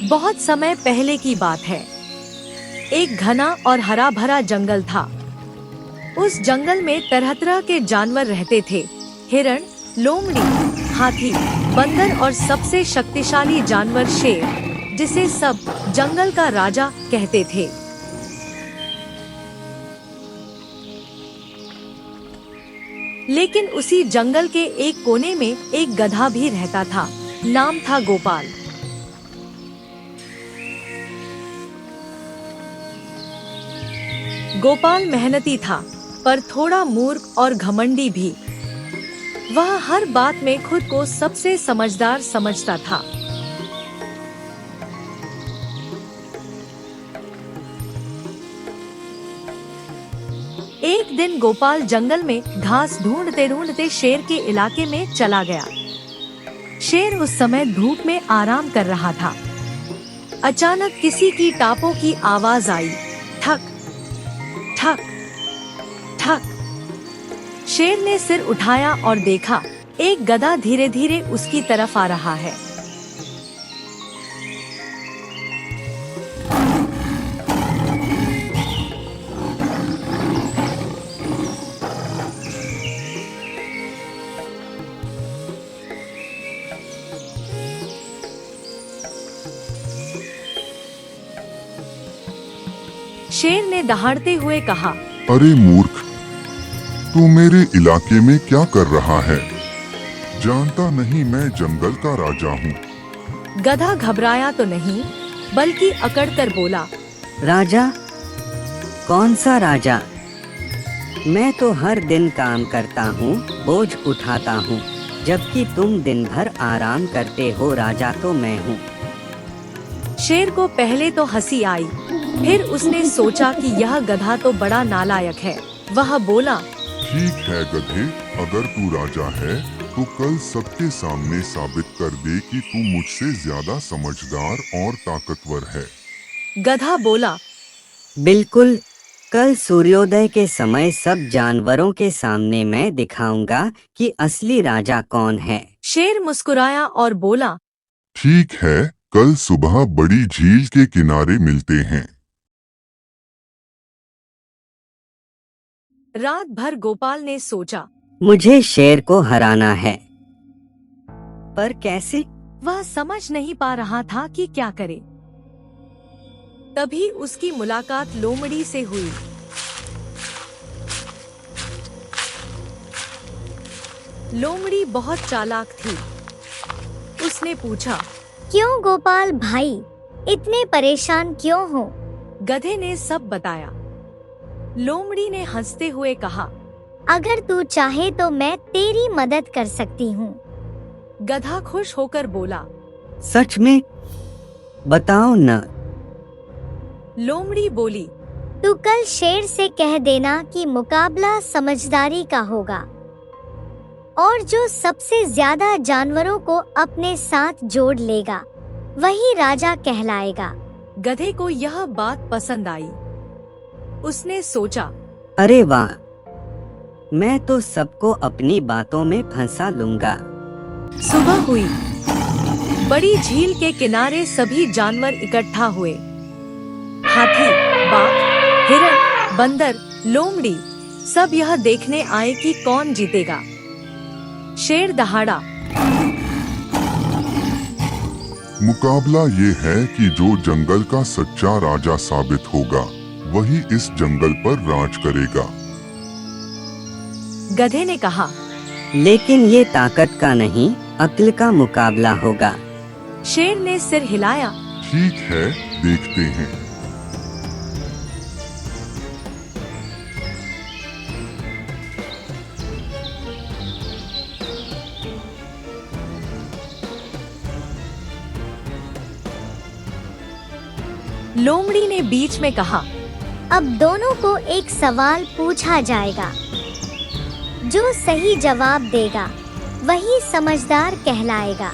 बहुत समय पहले की बात है। एक घना और हरा भरा जंगल था। उस जंगल में तरह तरह के जानवर रहते थे। हिरण, लोमड़ी, हाथी, बंदर और सबसे शक्तिशाली जानवर शेर, जिसे सब जंगल का राजा कहते थे। लेकिन उसी जंगल के एक कोने में एक गधा भी रहता था। नाम था गोपाल। गोपाल मेहनती था, पर थोड़ा मूर्ख और घमंडी भी। वह हर बात में खुद को सबसे समझदार समझता था। एक दिन गोपाल जंगल में घास ढूंढते ढूंढते शेर के इलाके में चला गया। शेर उस समय धूप में आराम कर रहा था। अचानक किसी की टापों की आवाज आई। ठक ठक ठक। शेर ने सिर उठाया और देखा, एक गधा धीरे धीरे उसकी तरफ आ रहा है। शेर ने दहाड़ते हुए कहा, अरे मूर्ख, तू मेरे इलाके में क्या कर रहा है? जानता नहीं मैं जंगल का राजा हूँ। गधा घबराया तो नहीं, बल्कि अकड़कर बोला, राजा? कौन सा राजा? मैं तो हर दिन काम करता हूँ, बोझ उठाता हूँ, जबकि तुम दिन भर आराम करते हो। राजा तो मैं हूँ। शेर को पहले तो हंसी आई, फिर उसने सोचा कि यह गधा तो बड़ा नालायक है। वह बोला, ठीक है गधे, अगर तू राजा है तो कल सबके सामने साबित कर दे कि तू मुझसे ज्यादा समझदार और ताकतवर है। गधा बोला, बिल्कुल, कल सूर्योदय के समय सब जानवरों के सामने मैं दिखाऊंगा कि असली राजा कौन है। शेर मुस्कुराया और बोला, ठीक है, कल सुबह बड़ी झील के किनारे मिलते हैं। रात भर गोपाल ने सोचा, मुझे शेर को हराना है, पर कैसे? वह समझ नहीं पा रहा था कि क्या करे। तभी उसकी मुलाकात लोमड़ी से हुई। लोमड़ी बहुत चालाक थी। उसने पूछा, क्यों गोपाल भाई, इतने परेशान क्यों हो? गधे ने सब बताया। लोमड़ी ने हंसते हुए कहा, अगर तू चाहे तो मैं तेरी मदद कर सकती हूँ। गधा खुश होकर बोला, सच में? बताओ न। लोमड़ी बोली, तू कल शेर से कह देना कि मुकाबला समझदारी का होगा, और जो सबसे ज्यादा जानवरों को अपने साथ जोड़ लेगा वही राजा कहलाएगा। गधे को यह बात पसंद आई। उसने सोचा, अरे वाह, मैं तो सबको अपनी बातों में फंसा लूंगा। सुबह हुई। बड़ी झील के किनारे सभी जानवर इकट्ठा हुए। हाथी, बाघ, हिरण, बंदर, लोमड़ी, सब यह देखने आए कि कौन जीतेगा। शेर दहाड़ा, मुकाबला ये है कि जो जंगल का सच्चा राजा साबित होगा वही इस जंगल पर राज करेगा। गधे ने कहा, लेकिन ये ताकत का नहीं, अक्ल का मुकाबला होगा। शेर ने सिर हिलाया। ठीक है, देखते हैं। लोमड़ी ने बीच में कहा, अब दोनों को एक सवाल पूछा जाएगा। जो सही जवाब देगा वही समझदार कहलाएगा।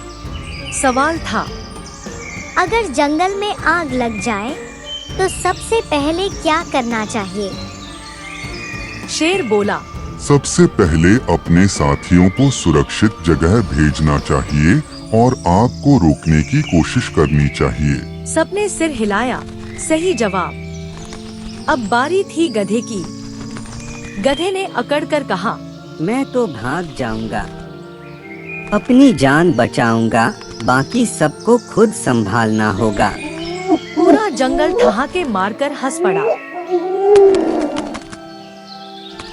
सवाल था, अगर जंगल में आग लग जाए तो सबसे पहले क्या करना चाहिए? शेर बोला, सबसे पहले अपने साथियों को सुरक्षित जगह भेजना चाहिए और आग को रोकने की कोशिश करनी चाहिए। सबने सिर हिलाया, सही जवाब। अब बारी थी गधे की। गधे ने अकड़ कर कहा, मैं तो भाग जाऊंगा, अपनी जान बचाऊंगा, बाकी सबको खुद संभालना होगा। पूरा जंगल ठहाके मारकर हंस पड़ा।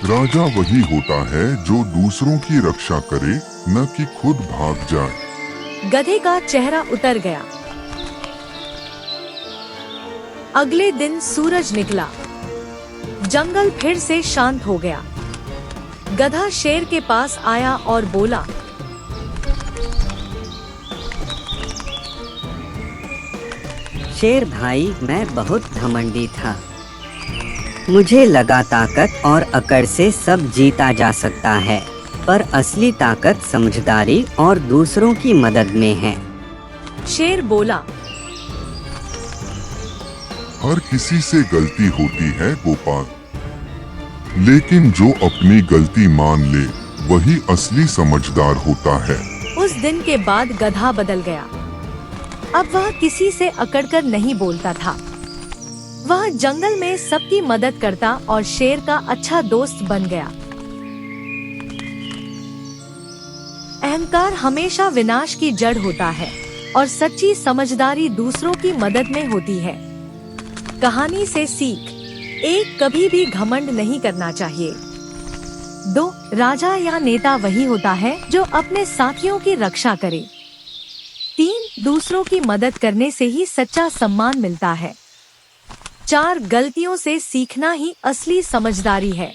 राजा वही होता है जो दूसरों की रक्षा करे, न कि खुद भाग जाए। गधे का चेहरा उतर गया। अगले दिन सूरज निकला। जंगल फिर से शांत हो गया। गधा शेर के पास आया और बोला, शेर भाई, मैं बहुत घमंडी था। मुझे लगा ताकत और अकड़ से सब जीता जा सकता है, पर असली ताकत समझदारी और दूसरों की मदद में है। शेर बोला, हर किसी से गलती होती है गोपाल, लेकिन जो अपनी गलती मान ले वही असली समझदार होता है। उस दिन के बाद गधा बदल गया। अब वह किसी से अकड़कर नहीं बोलता था। वह जंगल में सबकी मदद करता और शेर का अच्छा दोस्त बन गया। अहंकार हमेशा विनाश की जड़ होता है और सच्ची समझदारी दूसरों की मदद में होती है। कहानी से सीख: 1. कभी भी घमंड नहीं करना चाहिए। 2. राजा या नेता वही होता है जो अपने साथियों की रक्षा करे। 3. दूसरों की मदद करने से ही सच्चा सम्मान मिलता है। 4. गलतियों से सीखना ही असली समझदारी है।